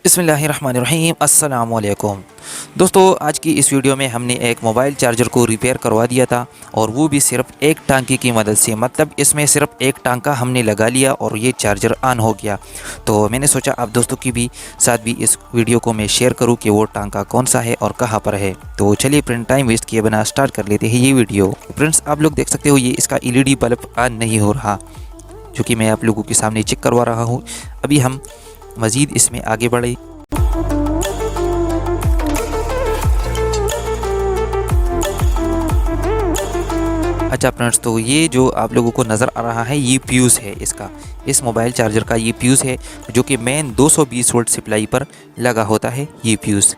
बिस्मिल्लाहिर्रहमानिर्रहीम अस्सलाम वालेकुम। दोस्तों, आज की इस वीडियो में हमने एक मोबाइल चार्जर को रिपेयर करवा दिया था और वो भी सिर्फ़ एक टांके की मदद से। मतलब इसमें सिर्फ एक टांका हमने लगा लिया और ये चार्जर ऑन हो गया। तो मैंने सोचा आप दोस्तों की भी साथ भी इस वीडियो को मैं शेयर करूं कि वो टांका कौन सा है और कहां पर है। तो चलिए फ्रेंड, टाइम वेस्ट किए बिना स्टार्ट कर लेते हैं ये वीडियो। फ्रेंड्स, आप लोग देख सकते हो ये इसका LED बल्ब ऑन नहीं हो रहा, जो कि मैं आप लोगों के सामने चेक करवा रहा हूँ। अभी हम मज़ीद इसमें आगे बढ़े। अच्छा फ्रेंड्स, तो ये जो आप लोगों को नज़र आ रहा है ये फ्यूज़ है इसका, इस मोबाइल चार्जर का ये फ्यूज़ है, जो कि मेन 220 वोल्ट सप्लाई पर लगा होता है ये फ्यूज़।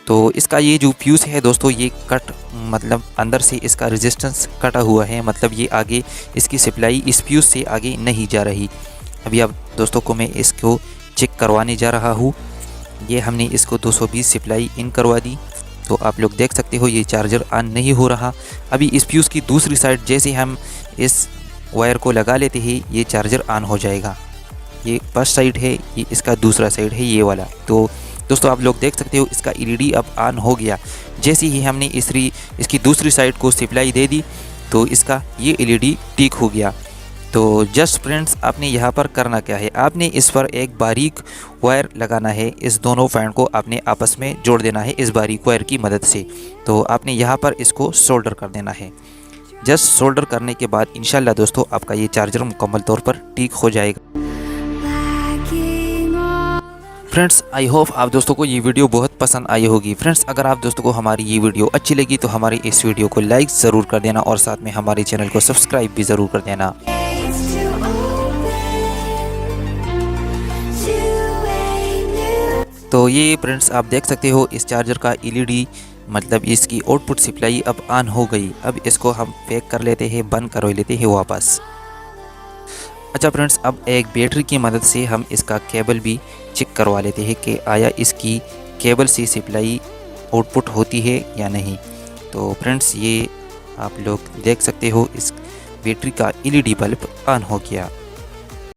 तो इसका ये जो फ्यूज़ है दोस्तों, ये कट मतलब अंदर से इसका रेजिस्टेंस कटा हुआ है। मतलब ये आगे इसकी सप्लाई इस फ्यूज़ से आगे नहीं जा रही। अभी आप दोस्तों को मैं इसको चेक करवाने जा रहा हूँ। ये हमने इसको 220 सप्लाई इन करवा दी। तो आप लोग देख सकते हो ये चार्जर ऑन नहीं हो रहा। अभी इस फ्यूज़ की दूसरी साइड जैसे हम इस वायर को लगा लेते हैं ये चार्जर ऑन हो जाएगा। ये फर्स्ट साइड है, ये इसका दूसरा साइड है ये वाला। तो दोस्तों आप लोग देख सकते हो इसका LED अब ऑन हो गया। जैसे ही हमने इसकी दूसरी साइड को सप्लाई दे दी तो इसका ये LED ठीक हो गया। तो जस्ट फ्रेंड्स, आपने यहाँ पर करना क्या है, आपने इस पर एक बारीक वायर लगाना है। इस दोनों फैन को आपने आपस में जोड़ देना है इस बारीक वायर की मदद से। तो आपने यहाँ पर इसको सोल्डर कर देना है। जस्ट सोल्डर करने के बाद इंशाल्लाह दोस्तों आपका ये चार्जर मुकम्मल तौर पर ठीक हो जाएगा। फ्रेंड्स, आई होप आप दोस्तों को ये वीडियो बहुत पसंद आई होगी। फ्रेंड्स, अगर आप दोस्तों को हमारी ये वीडियो अच्छी लगी तो हमारी इस वीडियो को लाइक ज़रूर कर देना और साथ में हमारे चैनल को सब्सक्राइब भी ज़रूर कर देना। तो ये फ्रेंड्स आप देख सकते हो इस चार्जर का LED मतलब इसकी आउटपुट सप्लाई अब ऑन हो गई। अब इसको हम पैक कर लेते हैं, बंद कर लेते हैं वापस। अच्छा फ्रेंड्स, अब एक बैटरी की मदद से हम इसका केबल भी चेक करवा लेते हैं कि आया इसकी केबल से सप्लाई आउटपुट होती है या नहीं। तो फ्रेंड्स, ये आप लोग देख सकते हो इस बैटरी का LED बल्ब ऑन हो गया।